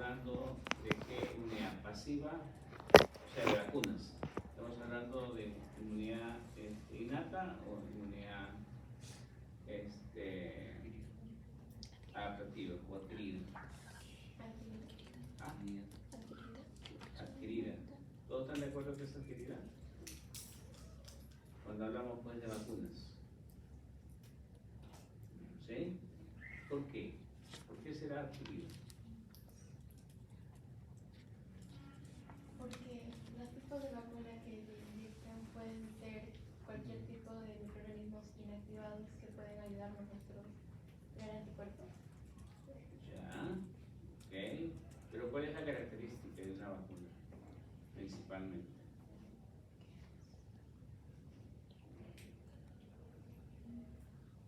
hablando de qué unidad pasiva, o sea, de vacunas. Estamos hablando de inmunidad innata o inmunidad adaptativa o adquirida. Ah, adquirida. ¿Todos están de acuerdo que es adquirida? Cuando hablamos pues de vacunas. ¿Sí? ¿Por qué? ¿Por qué será adquirida? Porque los tipos de vacuna que se inyectan pueden ser cualquier tipo de microorganismos inactivados que pueden ayudarnos a nuestro crear anticuerpos. Ya, ok. Pero ¿cuál es la característica de una vacuna? Principalmente.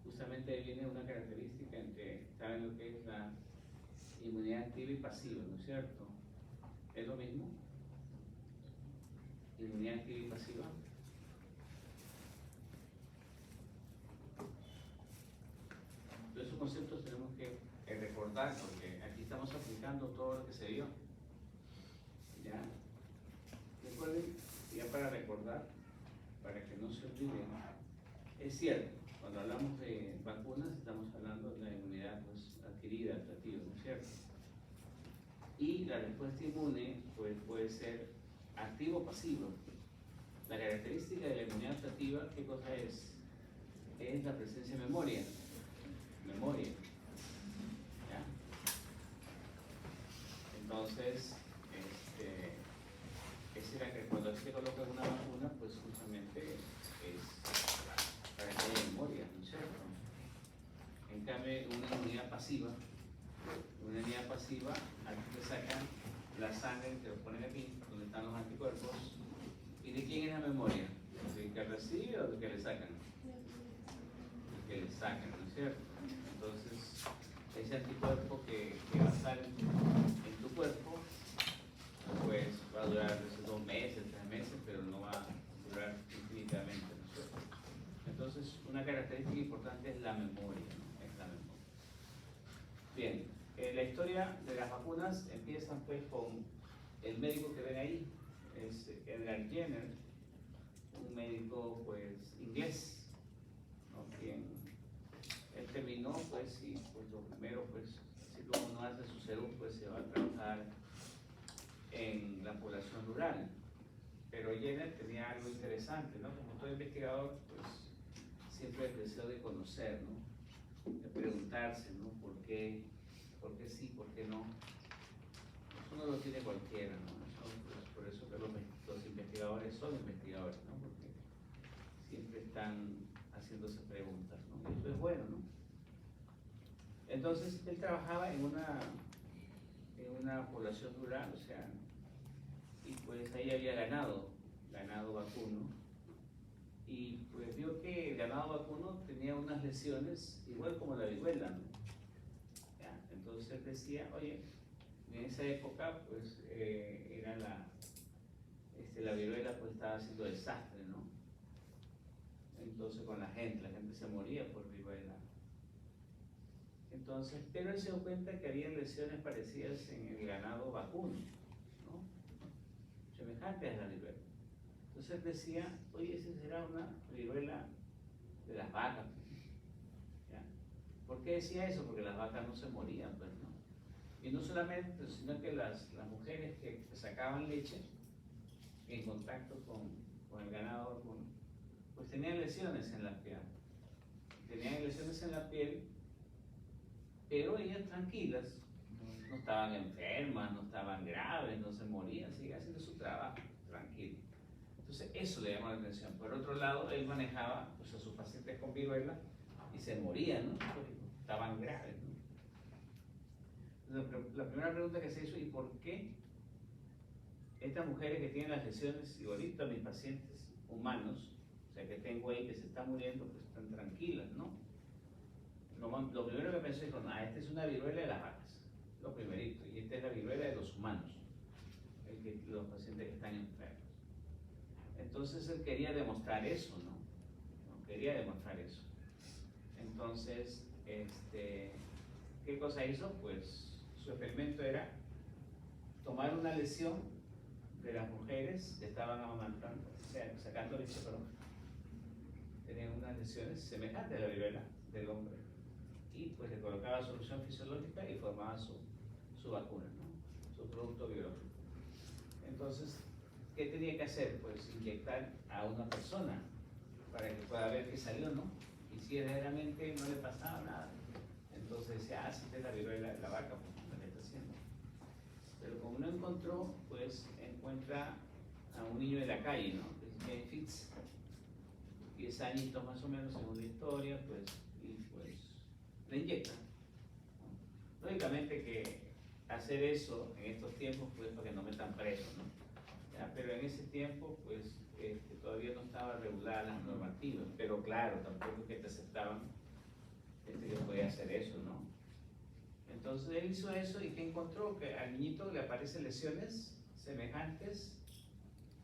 Justamente ahí viene una característica entre, ¿saben lo que es la inmunidad activa y pasiva, no es cierto? ¿Es lo mismo? Inmunidad activa y pasiva. Todos esos conceptos tenemos que recordar porque aquí estamos aplicando todo lo que se vio. ¿Ya? Recuerden, ya para recordar, para que no se olviden, es cierto, cuando hablamos de vacunas estamos hablando de la inmunidad pues, adquirida, adaptativa, ¿no es cierto? Y la respuesta inmune pues, puede ser activa o pasiva. La característica de la inmunidad adaptativa, ¿qué cosa es? Es la presencia de memoria. Memoria. ¿Ya? Entonces, cuando se coloca una vacuna, pues justamente es para que haya memoria, ¿no es cierto? En cambio, una inmunidad pasiva, aquí te sacan la sangre, te lo ponen aquí, donde están los anticuerpos. ¿Y de quién es la memoria? ¿Del que recibe o del que le sacan? Del que le sacan, ¿no es cierto? Entonces, ese anticuerpo que va a estar en tu cuerpo, pues va a durar 2 meses, 3 meses, pero no va a durar infinitamente, ¿no es cierto? Entonces, una característica importante es la memoria, ¿no? Es la memoria. Bien, la historia de las vacunas empieza pues con el médico que ven ahí, es Edgar Jenner, un médico pues inglés, ¿no? Quien él terminó pues y pues lo primero pues si uno hace su salud pues se va a trabajar en la población rural, pero Jenner tenía algo interesante, ¿no? Como todo investigador pues siempre el deseo de conocer, ¿no? De preguntarse, ¿no? ¿Por qué sí, por qué no? Eso no lo tiene cualquiera, ¿no? Por eso que los investigadores son investigadores, ¿no? Porque siempre están haciéndose preguntas, ¿no? Y eso es bueno, ¿no? Entonces, él trabajaba en una población rural, o sea, y pues ahí había ganado vacuno, y pues vio que el ganado vacuno tenía unas lesiones igual como la viruela, ¿no? ¿Ya? Entonces él decía, oye, en esa época pues era la viruela pues estaba haciendo desastre, ¿no? Entonces con la gente se moría por viruela. Entonces, pero él se dio cuenta que había lesiones parecidas en el ganado vacuno, ¿no? Semejantes a la viruela. Entonces él decía, oye, esa será una viruela de las vacas. ¿Ya? ¿Por qué decía eso? Porque las vacas no se morían, pues, ¿no? Y no solamente, sino que las mujeres que sacaban leche en contacto con el ganado vacuno, pues tenían lesiones en la piel. Pero ellas tranquilas, no estaban enfermas, no estaban graves, no se morían, seguían haciendo su trabajo tranquilo. Entonces eso le llamó la atención. Por otro lado, él manejaba pues, a sus pacientes con viruela y se morían, ¿no? Porque estaban graves, ¿no? Entonces, la primera pregunta que se hizo, ¿y por qué estas mujeres que tienen las lesiones, igualito a mis pacientes humanos, o sea que tengo ahí que se están muriendo, pues están tranquilas, ¿no? Lo primero que pensé es, esta es una viruela de las vacas, lo primerito, y esta es la viruela de los humanos, los pacientes que están enfermos. Entonces él quería demostrar eso, ¿no? Quería demostrar eso. Entonces, ¿qué cosa hizo? Pues su experimento era tomar una lesión de las mujeres que estaban amamantando, o sea, sacando leche, perdón, tenían unas lesiones semejantes a la viruela del hombre, y pues le colocaba solución fisiológica y formaba su vacuna, ¿no? Su producto biológico. Entonces, ¿qué tenía que hacer? Pues inyectar a una persona para que pueda ver que salió, ¿no? Y si verdaderamente no le pasaba nada, entonces decía, sí, es la viruela de la vaca, pues no le está haciendo. Pero como no encontró, pues encuentra a un niño de la calle, ¿no? Que es Jane Fitz, 10 añitos más o menos según la historia, pues, y pues le inyecta, ¿no? Lógicamente que hacer eso en estos tiempos, pues, para que no metan preso, ¿no? ¿Ya? Pero en ese tiempo, pues, todavía no estaba regulada las normativas, pero claro, tampoco es que te aceptaban que podía hacer eso, ¿no? Entonces él hizo eso y que encontró que al niñito le aparecen lesiones semejantes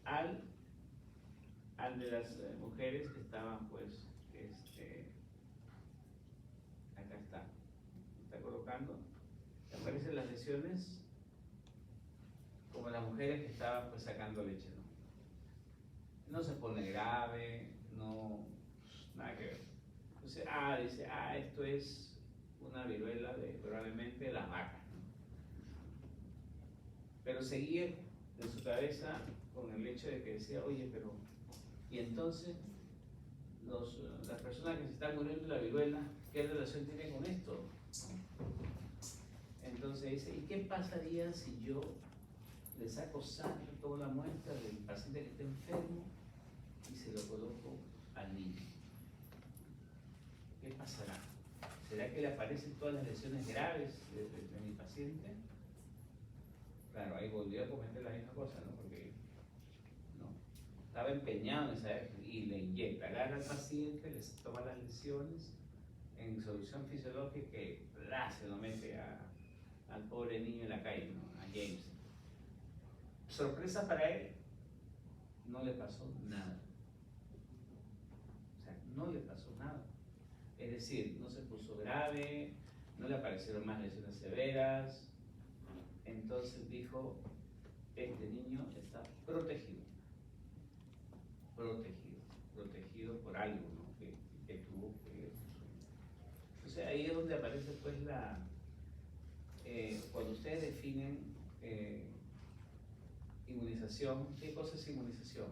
al de las mujeres que estaban, pues, acá está colocando, le aparecen las lesiones como las mujeres que estaban, pues, sacando leche, ¿no? No se pone grave, no, nada que ver. Entonces, dice, esto es una viruela de probablemente las vacas, ¿no? Pero seguía en su cabeza con el hecho de que decía, oye, pero, y entonces, las personas que se están muriendo de la viruela, ¿qué relación tiene con esto? Entonces dice, ¿y qué pasaría si yo le saco sangre, toda la muestra del paciente que está enfermo y se lo coloco al niño? ¿Qué pasará? ¿Será que le aparecen todas las lesiones graves de mi paciente? Claro, ahí volvió a cometer la misma cosa, ¿no? Porque no, estaba empeñado en saber y le inyecta, agarra al paciente, les toma las lesiones en solución fisiológica y se lo mete al pobre niño en la calle, ¿no? A James. Sorpresa para él, no le pasó nada. O sea, no le pasó nada. Es decir, no se puso grave, no le aparecieron más lesiones severas. Entonces dijo, este niño está protegido por algo, ¿no? que tuvo que... Entonces ahí es donde aparece, pues, cuando ustedes definen inmunización, ¿qué cosa es inmunización?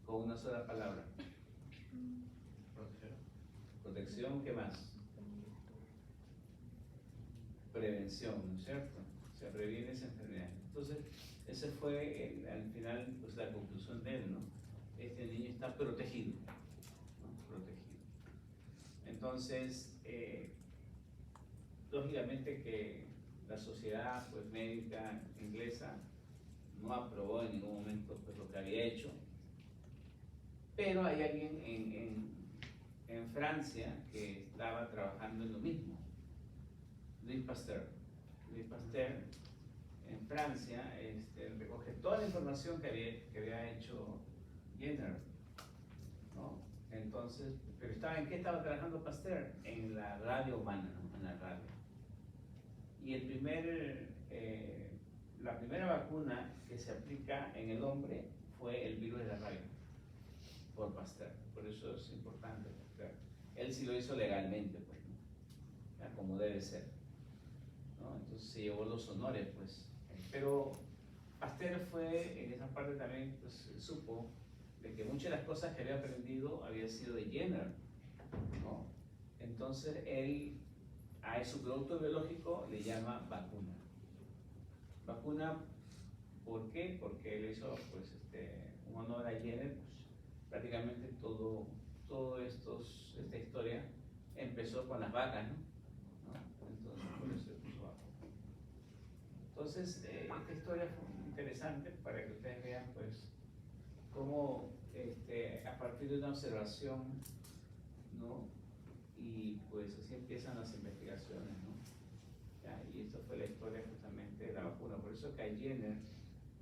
Con una sola palabra. Protección, ¿qué más? Prevención, ¿no es cierto? O sea, previene esa enfermedad. Entonces, ese fue al final, pues, la conclusión de él, ¿no? Este niño está protegido, ¿no? Protegido. Entonces, lógicamente que la sociedad, pues, médica inglesa no aprobó en ningún momento, pues, lo que había hecho, pero hay alguien en Francia que estaba trabajando en lo mismo. Louis Pasteur. Louis Pasteur en Francia recoge toda la información que había hecho Jenner, ¿no? Entonces, pero ¿en qué estaba trabajando Pasteur? En la radio humana, ¿no? En la radio. Y la primera vacuna que se aplica en el hombre fue el virus de la rabia, por Pasteur. Por eso es importante Pasteur. Él sí lo hizo legalmente, pues, ¿no? Ya, como debe ser, ¿no? Entonces se llevó los honores, pues. Pero Pasteur fue, en esa parte también, pues, supo de que muchas de las cosas que había aprendido había sido de Jenner, ¿no? Entonces él a su producto biológico le llama vacuna. Vacuna, ¿por qué? Porque él hizo, pues, un honor a Jenner, pues, prácticamente esta historia empezó con las vacas, ¿no? Entonces, por eso se puso vacuna. Entonces, esta historia fue interesante para que ustedes vean, pues, cómo a partir de una observación, ¿no? Y pues así empiezan las investigaciones, ¿no? ¿Ya? Y esta fue la historia justamente de la vacuna. Por eso que a Jenner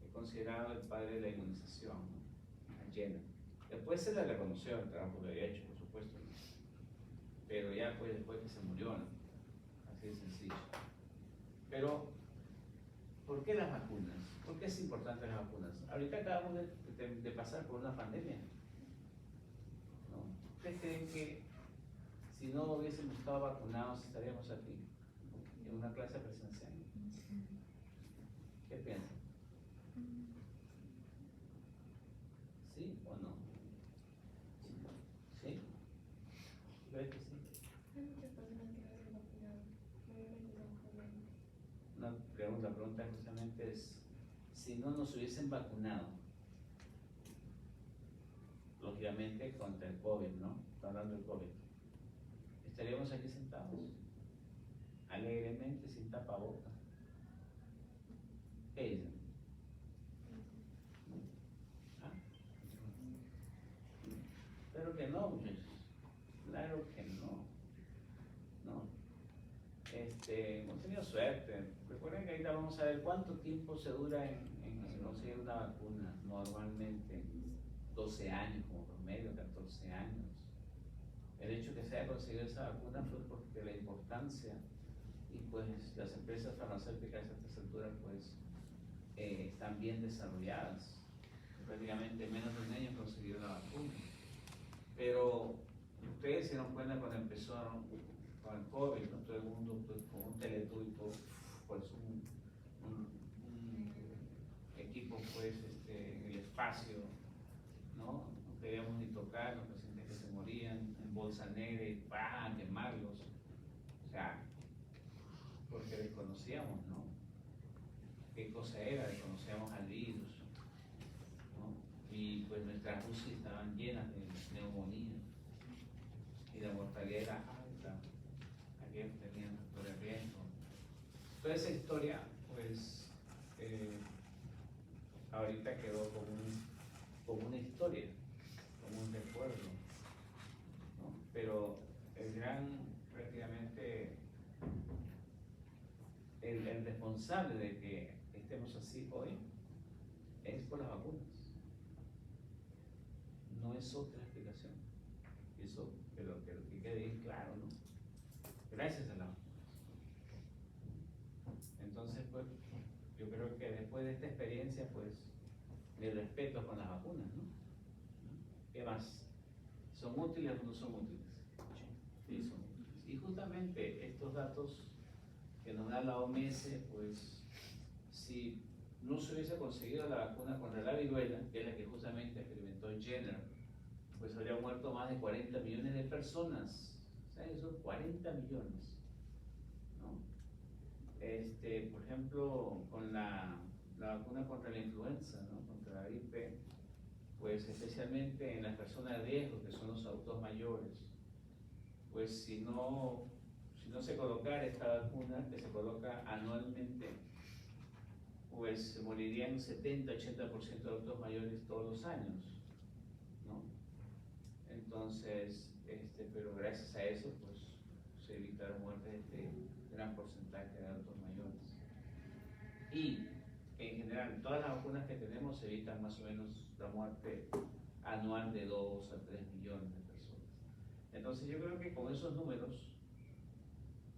es considerado el padre de la inmunización, ¿no? A Jenner. Después se le reconoció el trabajo que había hecho, por supuesto, ¿no? Pero ya, pues, después que se murió, ¿no? Así de sencillo. Pero ¿Por qué las vacunas? ¿Por qué es importante las vacunas? Ahorita acabamos de pasar por una pandemia, ¿no? ¿Ustedes creen que si no hubiésemos estado vacunados estaríamos aquí, en una clase presencial? ¿Qué piensan? ¿Sí o no? ¿Sí? ¿Crees que sí? Hay muchas personas que no se han vacunado, obviamente son jóvenes. La pregunta justamente es, si no nos hubiesen vacunado, lógicamente contra el COVID, ¿no? Está hablando del COVID. Estaríamos aquí sentados, alegremente, sin tapabocas. ¿Qué dicen? ¿Ah? Claro que no, muchachos. Claro que no. No. Hemos tenido suerte. Recuerden que ahorita vamos a ver cuánto tiempo se dura en conseguir una vacuna. Normalmente 12 años como promedio, 14 años. El hecho que se haya conseguido esa vacuna fue porque la importancia y pues las empresas farmacéuticas a estas alturas pues están bien desarrolladas. Prácticamente menos de un año consiguieron la vacuna. Pero ustedes se dieron cuenta cuando empezó con el COVID, ¿no? Todo el mundo pues, con un teletubbies, pues un equipo pues en el espacio, ¿no? No queríamos ni tocar los pacientes que se morían en bolsa negra y ¡pam! Quemarlos. O sea, porque desconocíamos, ¿no? ¿Qué cosa era? Desconocíamos al virus, ¿no? Y pues nuestras UCI estaban llenas de neumonía y la mortalidad era alta. Aquellos tenían factor de riesgo. Toda esa historia, pues, ahorita quedó como una historia, como un recuerdo, ¿no? Pero el gran, prácticamente, el responsable de que estemos así hoy es por las vacunas. No es otra explicación. Eso, pero que quede bien claro, ¿no? Gracias a las vacunas. Entonces, pues, yo creo que después de esta experiencia, pues, mi respeto con las vacunas, ¿no? ¿Qué más? ¿Son útiles o no son útiles? Sí, son útiles. Y justamente estos datos que nos da la OMS, pues, si no se hubiese conseguido la vacuna contra la viruela, que es la que justamente experimentó Jenner, pues habría muerto más de 40 millones de personas. ¿Saben eso? 40 millones, ¿no? Por ejemplo, con la vacuna contra la influenza, ¿no? Contra la gripe, pues especialmente en las personas de riesgo, que son los adultos mayores, pues si no se colocara esta vacuna, que se coloca anualmente, pues se morirían 70-80% de adultos mayores todos los años, ¿no? Entonces, pero gracias a eso, pues se evitaron muertes de este gran porcentaje de adultos mayores. Y en general, todas las vacunas que tenemos evitan más o menos la muerte anual de 2 a 3 millones de personas. Entonces yo creo que con esos números,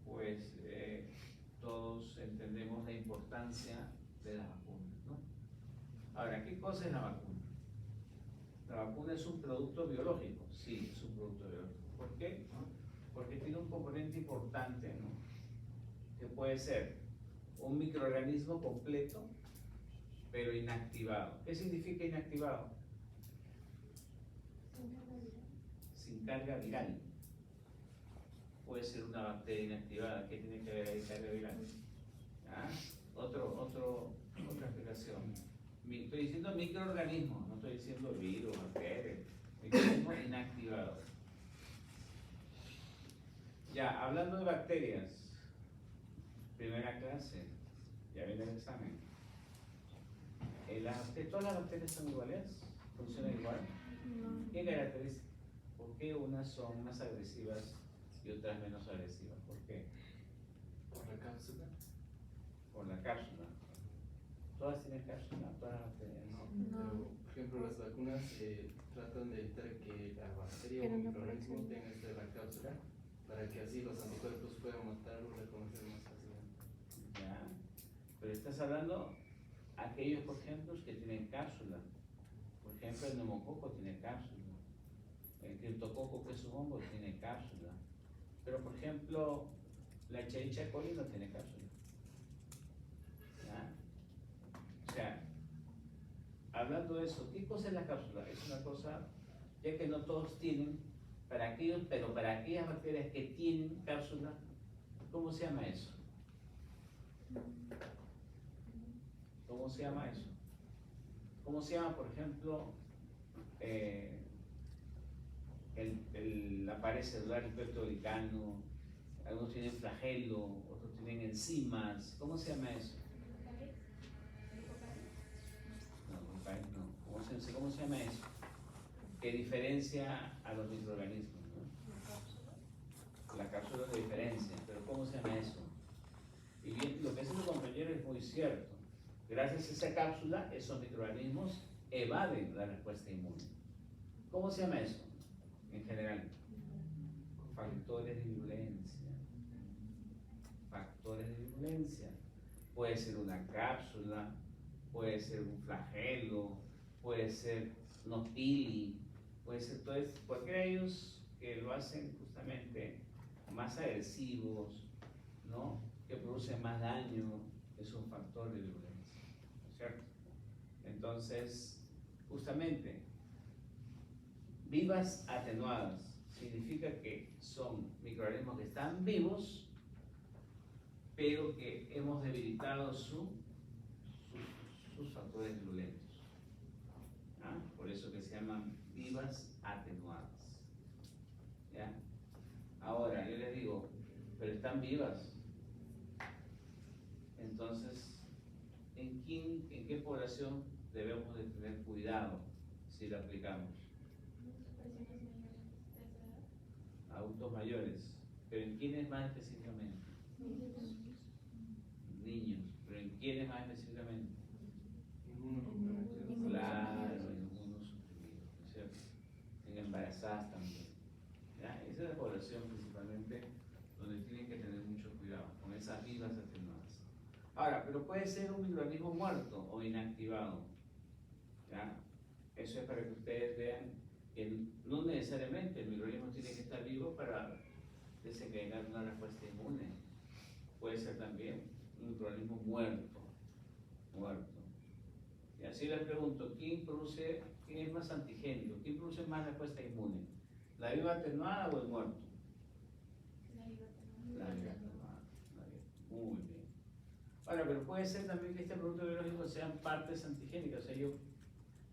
pues todos entendemos la importancia de las vacunas, ¿no? Ahora, ¿qué cosa es la vacuna? La vacuna es un producto biológico, sí, es un producto biológico. ¿Por qué? Porque tiene un componente importante, ¿no? Que puede ser un microorganismo completo, pero inactivado. ¿Qué significa inactivado? Sin carga viral. Puede ser una bacteria inactivada. ¿Qué tiene que ver ahí carga viral? ¿Ah? Otra explicación. Estoy diciendo microorganismo, no estoy diciendo virus, bacterias. Microorganismo inactivado. Ya, hablando de bacterias, primera clase, ya viene el examen. ¿Todas las bacterias son iguales? ¿Funcionan igual? No. ¿Qué caracteriza? ¿Por qué unas son más agresivas y otras menos agresivas? ¿Por qué? ¿Por la cápsula? Por la cápsula. ¿Todas tienen cápsula? ¿Todas las bacterias? No. No. Pero, por ejemplo, las vacunas tratan de evitar que la bacteria Pero o no microorganismo por tenga la cápsula para que así los anticuerpos puedan matar o reconocer más fácilmente. Ya. Pero pero estás hablando aquellos, por ejemplo, que tienen cápsula. Por ejemplo, el neumococo tiene cápsula. El criptococo, que es un hongo, tiene cápsula. Pero, por ejemplo, la Escherichia coli no tiene cápsula. ¿Ya? O sea, hablando de eso, ¿qué cosa es la cápsula? Es una cosa, ya que no todos tienen, pero para aquellas bacterias que tienen cápsula, ¿cómo se llama eso? ¿Cómo se llama eso? ¿Cómo se llama, por ejemplo, la pared celular, el peptidoglicano? Algunos tienen flagelo, otros tienen enzimas. ¿Cómo se llama eso? No. ¿Cómo se llama eso? ¿Qué diferencia a los microorganismos? ¿No? La cápsula es la diferencia, pero ¿cómo se llama eso? Y bien, lo que hace tu compañero es muy cierto. Gracias a esa cápsula, esos microorganismos evaden la respuesta inmune. ¿Cómo se llama eso? En general, factores de virulencia. Factores de virulencia. Puede ser una cápsula, puede ser un flagelo, puede ser unos pili, puede ser todo esto, cualquiera de ellos que lo hacen justamente más agresivos, ¿no? Que producen más daño, es un factor de virulencia, ¿no es cierto? Entonces, justamente, vivas atenuadas significa que son microorganismos que están vivos, pero que hemos debilitado sus factores virulentos. ¿Ah? Por eso que se llaman vivas atenuadas. ¿Ya? Ahora, yo les digo, pero están vivas. Entonces, ¿en qué población debemos de tener cuidado si lo aplicamos? Adultos mayores. ¿Pero en quiénes más específicamente? Niños. ¿Pero en quiénes más específicamente? Claro, en algunos suprimidos, ¿no es cierto? En embarazadas también. ¿Ya? Esa es la población principalmente donde tienen que tener mucho cuidado con esas vivas atenuadas. Ahora, pero puede ser un microorganismo muerto o inactivado. ¿Ya? Eso es para que ustedes vean que no necesariamente el microorganismo tiene que estar vivo para desencadenar una respuesta inmune. Puede ser también un microorganismo muerto. Y así les pregunto, ¿quién es más antigénico? ¿Quién produce más respuesta inmune? ¿La viva atenuada o el muerto? La viva atenuada. Muy bien. Ahora, pero puede ser también que este producto biológico sean partes antigénicas. O sea, yo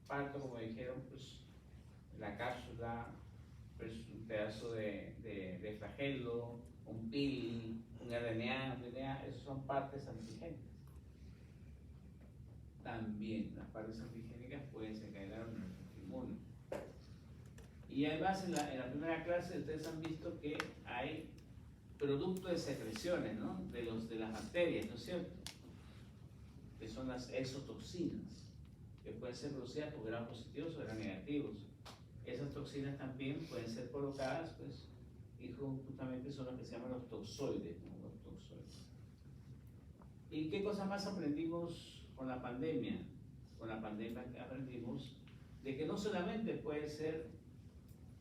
parto, como dijeron, pues la cápsula, pues un pedazo de flagelo, un pili, un RNA, esos son partes antigénicas. También las partes antigénicas pueden desencadenar una respuesta inmune. Y además en la primera clase ustedes han visto que hay productos de secreciones, ¿no? de las bacterias, ¿no es cierto? Que son las exotoxinas, que pueden ser producidas por gram positivos o gram negativos. Esas toxinas también pueden ser colocadas, pues, y justamente son los que se llaman los toxoides, ¿no? Los toxoides. ¿Y qué cosa más aprendimos con la pandemia? Con la pandemia aprendimos de que no solamente puede ser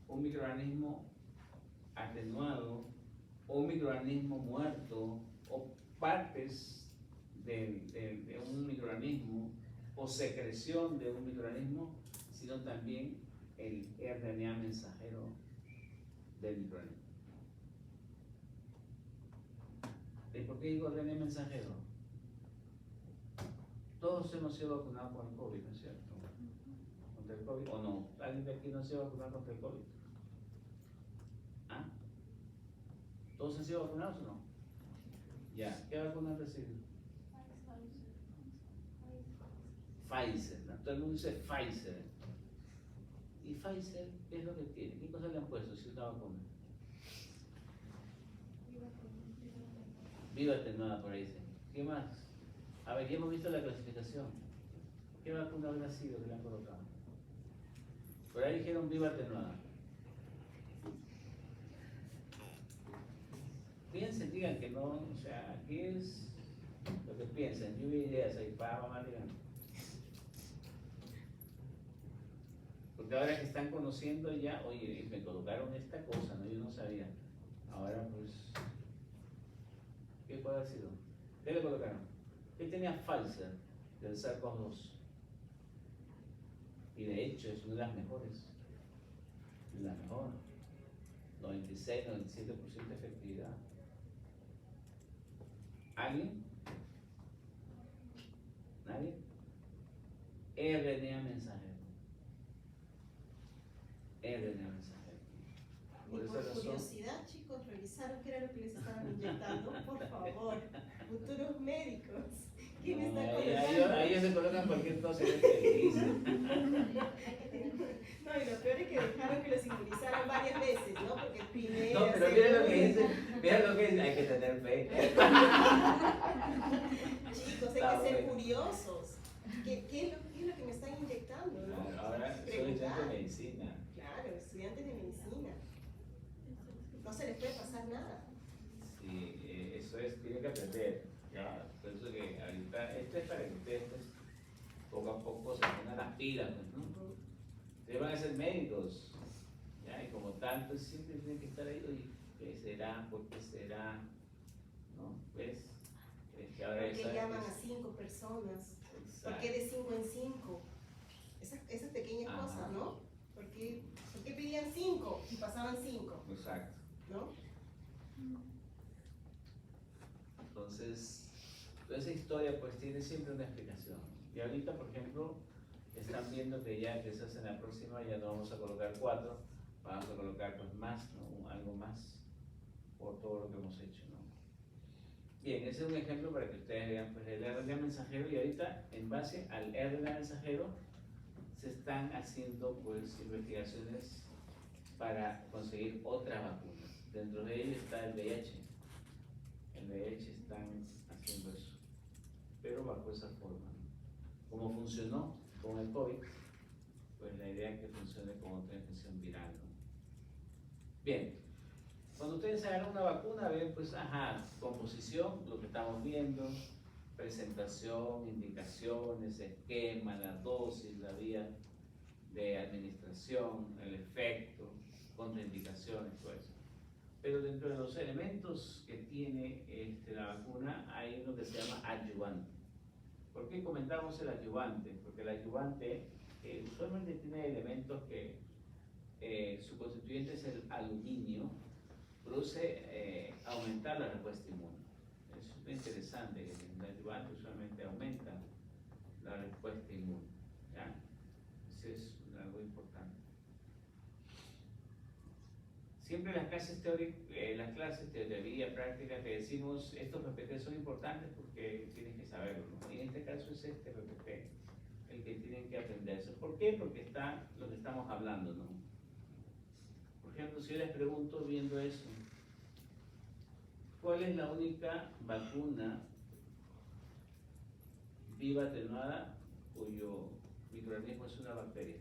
un microorganismo atenuado o un microorganismo muerto o partes de un microorganismo o secreción de un microorganismo, sino también el RNA mensajero del microorganismo. ¿Y por qué digo RNA mensajero? Todos hemos sido vacunados con el COVID, ¿no es cierto? ¿Contra el COVID o no? ¿Alguien de aquí no se ha vacunado contra el COVID? ¿Ah? ¿Todos han sido vacunados o no? Ya, ¿qué vacuna han recibido? Pfizer, ¿no? Todo el mundo dice Pfizer. ¿Y Pfizer qué es lo que tiene? ¿Qué cosas le han puesto si es una vacuna? Viva atenuada, por ahí dice. ¿Qué más? A ver, ya hemos visto la clasificación. ¿Qué vacuna habrá sido que le han colocado? Por ahí dijeron viva atenuada. Piensen, digan que no, o sea, aquí es Porque piensan, lluvia de ideas, ahí para más digamos. Porque ahora que están conociendo ya, oye, me colocaron esta cosa, ¿no? Yo no sabía. Ahora pues, ¿qué puede haber sido? ¿Qué le colocaron? ¿Qué tenía Pfizer del SARS-CoV-2? Y de hecho es una de las mejores. La mejor. 96, 97% de efectividad. ¿Alguien? ¿Nadie? RNA mensajero. RNA mensajero. Y por curiosidad, chicos, revisaron qué era lo que les estaban inyectando, por favor, futuros médicos. ¿Quién No, está ahí colocando? ellos se colocan cualquier cosa y es feliz. No, y lo peor es que dejaron que los inmunizaran varias veces, ¿no? Porque primero. No, pero mira lo que dice, mira lo que dice, hay que tener fe. Chicos, hay Está que ser bueno. curiosos. ¿Qué es lo que me están inyectando, no? Ahora soy estudiante de medicina. Claro, estudiantes de medicina. No se les puede pasar nada. Sí, eso es, tiene que aprender. Ya, por eso que ahorita, esto es para que ustedes pues, poco a poco se pongan las pilas, pues, ¿no? Ustedes van a ser médicos, ¿ya? Y como tal, pues siempre tienen que estar ahí, oye, ¿qué será? ¿Por qué será? ¿No? ¿Ves? Es que ahora ¿Por qué esa llaman es- a 5 personas? ¿Por Exacto. qué de 5 en 5? Esas pequeñas Ajá. cosas, ¿no? ¿Por qué pedían 5 y pasaban 5? Exacto. ¿No? Entonces, toda esa historia pues tiene siempre una explicación. Y ahorita, por ejemplo, están viendo que ya quizás en la próxima ya no vamos a colocar 4, vamos a colocar pues más, ¿no? Algo más por todo lo que hemos hecho, ¿no? Bien, ese es un ejemplo para que ustedes vean pues el RNA mensajero y ahorita en base al RNA mensajero se están haciendo pues investigaciones para conseguir otras vacunas. Dentro de ellos está el VIH. El VIH están haciendo eso, pero bajo esa forma, ¿no? Como funcionó con el COVID, pues la idea es que funcione con otra infección viral, ¿no? Bien, cuando ustedes agarran una vacuna, ven pues, ajá, composición, lo que estamos viendo, presentación, indicaciones, esquema, la dosis, la vía de administración, el efecto, contraindicaciones, todo eso. Pero dentro de los elementos que tiene la vacuna hay uno que se llama adyuvante. ¿Por qué comentamos el adyuvante? Porque el adyuvante usualmente tiene elementos que su constituyente es el aluminio, produce aumentar la respuesta inmune. Es muy interesante que el adyuvante usualmente aumenta la respuesta inmune. ¿Ya? Eso es algo importante. Siempre las clases de teoría, práctica, te decimos estos PPT son importantes porque tienes que saberlo, ¿no? Y en este caso es este PPT el que tienen que aprenderse. ¿Por qué? Porque está lo que estamos hablando, ¿no? Por ejemplo, si yo les pregunto viendo eso, ¿cuál es la única vacuna viva atenuada cuyo microorganismo es una bacteria?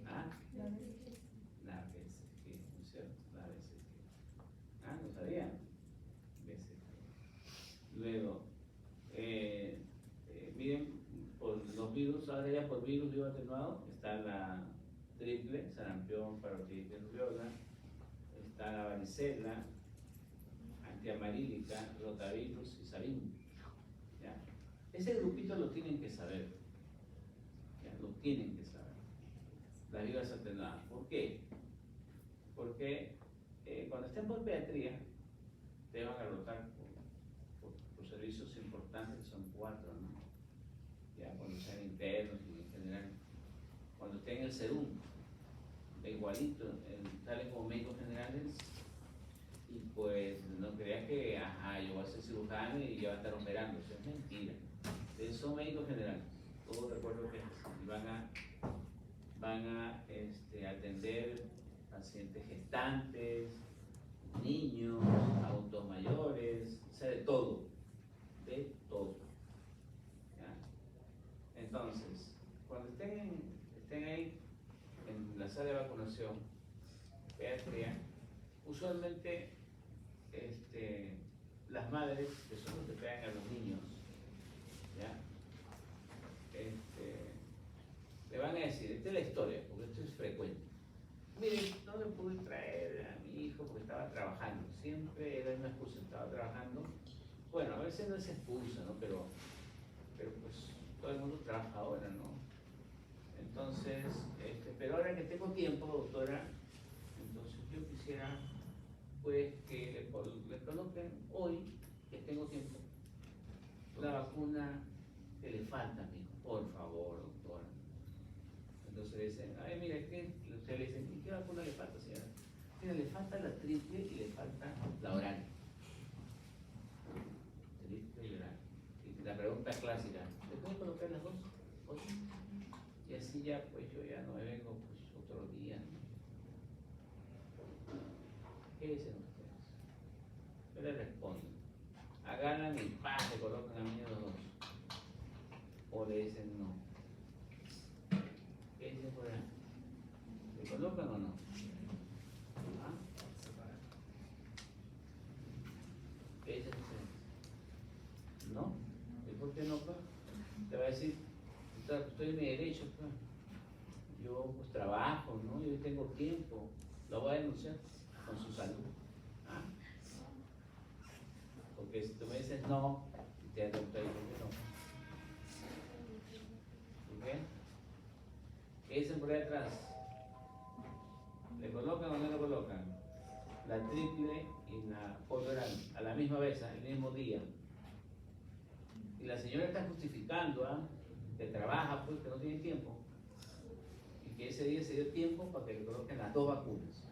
¿Ah? La BCG, ¿no es cierto? La BCG. Ah, no sabía. BCG. Luego, miren, por los virus, ahora ya por virus vivo atenuado, está la triple, sarampión, parotiditis, rubiola, está la varicela, antiamarílica, rotavirus y sarín. ¿Ya? Ese grupito lo tienen que saber. ¿Ya? Lo tienen que saber. Las vivas atenuadas. ¿Por qué? Porque cuando estén por pediatría, te van a rotar por servicios importantes, son 4, ¿no? Ya cuando sean internos y en general. Cuando estén en el SEDUM, igualito, salen como médicos generales y pues no creas que, ajá, yo voy a ser cirujano y ya va a estar operando, eso es mentira. Ustedes son médicos generales, todos recuerdo que van a atender pacientes gestantes, niños, adultos mayores, o sea, de todo, ¿ya? Entonces, cuando estén ahí en la sala de vacunación, pediatría, usualmente las madres, que son los que pegan a los niños, ¿ya? Le van a decir, esta es la historia, porque esto es frecuente. Miren, no le pude traer a mi hijo porque estaba trabajando. Siempre era una excusa, estaba trabajando. Bueno, a veces no es excusa, ¿no? Pero pues todo el mundo trabaja ahora, ¿no? Entonces, pero ahora que tengo tiempo, doctora, entonces yo quisiera pues que le coloquen hoy, que tengo tiempo, la vacuna que le falta, mijo, por favor, doctora. Entonces dicen, ay, mira, usted le dicen, ¿y qué vacuna le falta, señora? Mira, le falta la triple y le falta la oral. Triple y oral. Y la pregunta clásica, ¿le puedo colocar las dos? Hoy. Y así ya, pues yo ya no me vengo pues otro día, ¿no? ¿Qué dicen ustedes? Yo les respondo, agarran y ¡pam! Le colocan a mí los dos. O le dicen no. ¿Qué dicen por ahí? ¿Le colocan o no? ¿Ah? ¿Qué dicen ustedes? ¿No? ¿Y por qué no? Pues? Te va a decir, estoy en mi derecho, pues. Yo pues trabajo, ¿no? Yo tengo tiempo. Lo voy a denunciar con su salud. ¿Ah? Porque si tú me dices no, te adopto y no. ¿Ok? ¿Qué dicen por ahí atrás? ¿Le colocan o no le colocan? La triple y la polio oral a la misma vez, el mismo día. Y la señora está justificando, ¿ah? Que trabaja, pues, que no tiene tiempo. Y que ese día se dio tiempo para que le coloquen las dos vacunas.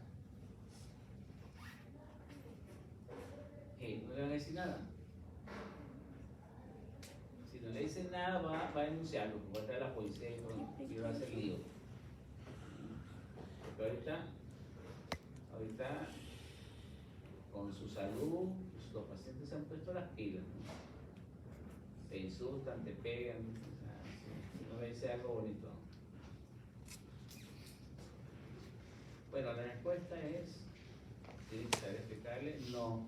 ¿Qué? ¿No le van a decir nada? Si no le dicen nada, va a denunciarlo, porque va a traer a la policía y va a hacer lío. Porque ahorita, con su salud, pues, los pacientes se han puesto las pilas, ¿no? Te insultan, te pegan, o sea, si no le dice algo bonito. Bueno, la respuesta es, tienen que saber explicarle, no.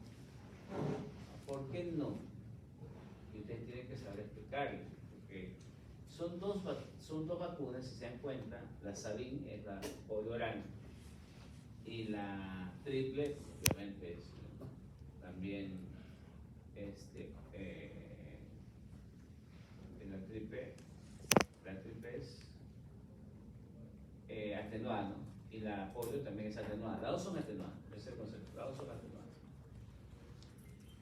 ¿Por qué no? Y ustedes tienen que saber explicarle, porque son dos vacunas, si se dan cuenta, la Sabin es la polio oral y la triple, obviamente es también la triple es atenuada, ¿no? Y la polio también es atenuada. Las dos son atenuadas, ese es el concepto, las dos son atenuadas.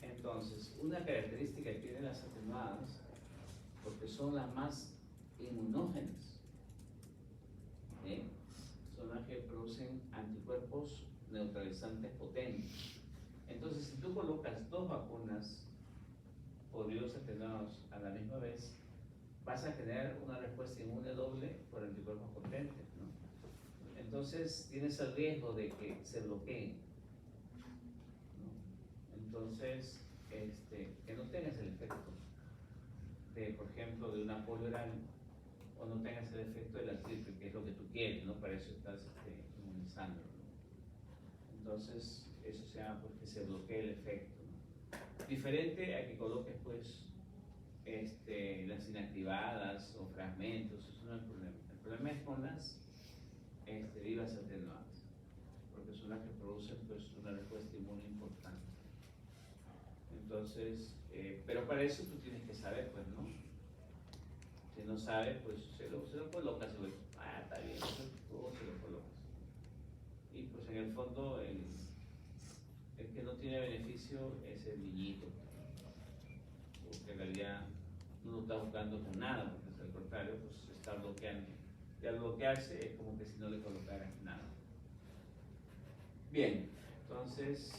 Entonces, una característica que tienen las atenuadas, porque son las más inmunógenas, ¿eh? Son las que producen anticuerpos neutralizantes potentes. Entonces, si tú colocas dos vacunas poliolos atenuados a la misma vez, vas a generar una respuesta inmune doble por anticuerpos potentes, ¿no? Entonces, tienes el riesgo de que se bloqueen, ¿no? Entonces, que no tengas el efecto de, por ejemplo, de una polio oral, o no tengas el efecto de la triple, que es lo que tú quieres, ¿no? Para eso estás inmunizando, ¿no? Entonces, eso se llama pues que se bloquee el efecto, ¿no? Diferente a que coloques pues las inactivadas o fragmentos, eso no es el problema. El problema es con las vivas atenuadas, porque son las que producen pues una respuesta inmune importante. Entonces, pero para eso tú tienes que saber, pues, ¿no? Si no sabes, pues se lo colocas, está bien, luego se lo colocas. Y pues en el fondo, el que no tiene beneficio es el niñito, porque en realidad no lo está buscando con nada, porque al contrario, pues está bloqueando. Y al bloquearse es como que si no le colocaran nada. Bien, entonces,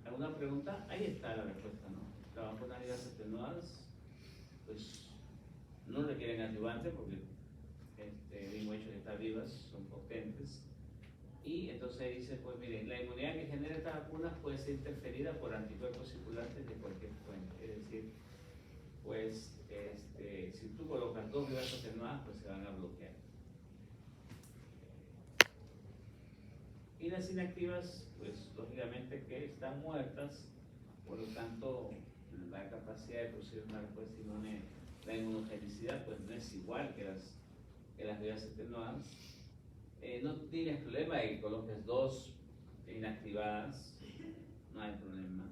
¿alguna pregunta? Ahí está la respuesta, ¿no? Las vacunas vivas atenuadas, pues no requieren adyuvante porque el mismo hecho de estar vivas son potentes. Y entonces dice, pues miren, la inmunidad que genera estas vacunas puede ser interferida por anticuerpos circulantes de cualquier fuente. Es decir, pues si tú colocas dos vivas atenuadas, pues se van a bloquear. Y las inactivas, pues lógicamente que están muertas, por lo tanto la capacidad de producir una respuesta inmune, la inmunogenicidad, pues no es igual que las bebidas atenuadas. No tienes problema de que coloques 2 inactivadas, no hay problema.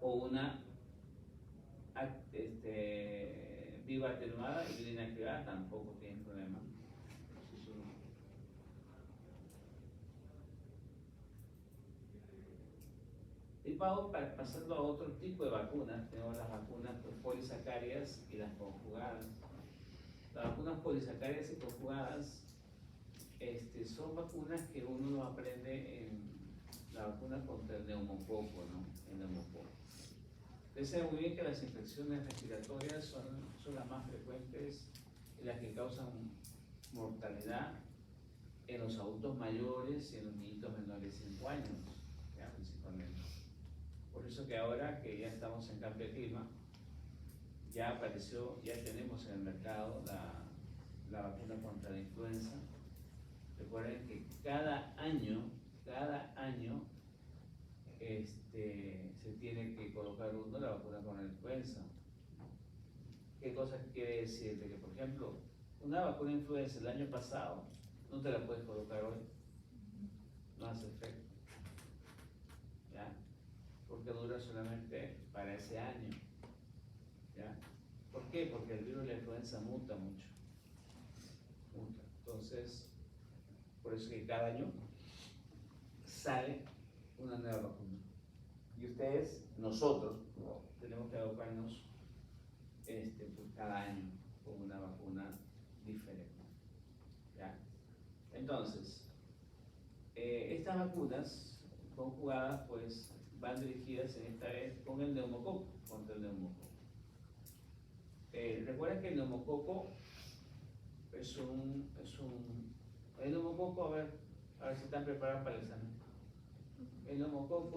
O una viva atenuada y una inactivada, tampoco tienes problema. Y vamos pasando a otro tipo de vacunas. Tenemos las vacunas polisacáridas y las conjugadas. Las vacunas polisacáridas y conjugadas son vacunas que uno aprende en la vacuna contra el neumococo, ¿no? El neumococo. Ustedes saben muy bien que las infecciones respiratorias son las más frecuentes y las que causan mortalidad en los adultos mayores y en los niñitos menores de 5 años, ¿ya? Principalmente. Por eso que ahora que ya estamos en cambio de clima, ya tenemos en el mercado la vacuna contra la influenza. Recuerden que cada año se tiene que colocar uno la vacuna contra la influenza. ¿Qué cosa quiere decir? De que, por ejemplo, una vacuna de influenza el año pasado no te la puedes colocar hoy, no hace efecto, ¿ya? Porque dura solamente para ese año, ¿ya? ¿Por qué? Porque el virus de la influenza muta mucho, entonces por eso que cada año sale una nueva vacuna y nosotros tenemos que vacunarnos pues cada año con una vacuna diferente, ¿ya? Entonces estas vacunas conjugadas pues van dirigidas en esta vez con el neumococo, contra el neumococo. Recuerden que el neumococo el neumococo, a ver si están preparados para el examen. El neumococo